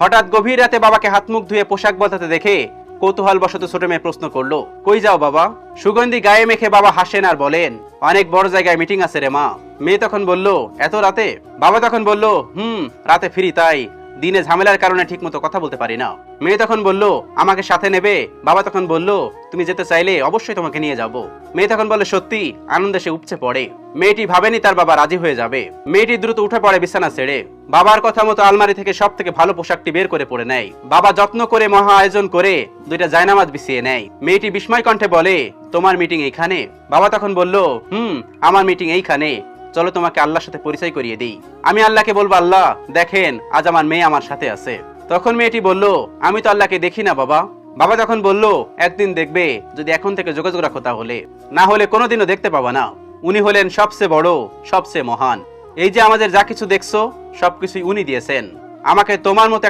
হঠাৎ গভীর রাতে বাবাকে হাত মুখ ধুয়ে পোশাক বদলাতে দেখে কৌতূহল বশত ছোট মেয়ে প্রশ্ন করলো, কই যাও বাবা? সুগন্ধি গায়ে মেখে বাবা হাসেন আর বলেন, অনেক বড় জায়গায় মিটিং আছে রে মা। মেয়ে তখন বলল, এত রাতে? বাবা তখন বলল, রাতে ফিরি, তাই দিনে ঝামেলার কারণে ঠিক মতো কথা বলতে পারি না। মেয়ে তখন বলল, আমাকে সাথে নেবে? বাবা তখন বলল, তুমি যেতে চাইলে অবশ্যই তোমাকে নিয়ে যাব। মেয়ে তখন বলে, সত্যি? আনন্দে সে উপচে পড়ে। মেয়েটি ভাবেনি তার বাবা রাজি হয়ে যাবে। মেয়েটি দ্রুত উঠে পড়ে বিছানা ছেড়ে। বাবার কথা মতো আলমারি থেকে সব থেকে ভালো পোশাকটি বের করে পরে নেয়। বাবা যত্ন করে মহা আয়োজন করে দুইটা জায়নামাজ বিছিয়ে নেয়। মেয়েটি বিস্ময় কণ্ঠে বলে, তোমার মিটিং এইখানে? বাবা তখন বলল, আমার মিটিং এইখানে। চলো তোমাকে আল্লাহর সাথে পরিচয় করিয়ে দিই। আমি আল্লাহকে বলবো, আল্লাহ দেখেন, আজ আমার মেয়ে আমার সাথে আছে। তখন মেয়েটি বলল, আমি তো আল্লাহকে দেখি না বাবা। বাবা তখন বলল, একদিন দেখবে, যদি এখন থেকে যোগাযোগ রাখো তাহলে, না হলে কোনোদিনও দেখতে পাবা না। উনি হলেন সবচেয়ে বড়, সবচেয়ে মহান। এই যে আমাদের যা কিছু দেখছো, সবকিছুই উনি দিয়েছেন। আমাকে তোমার মতো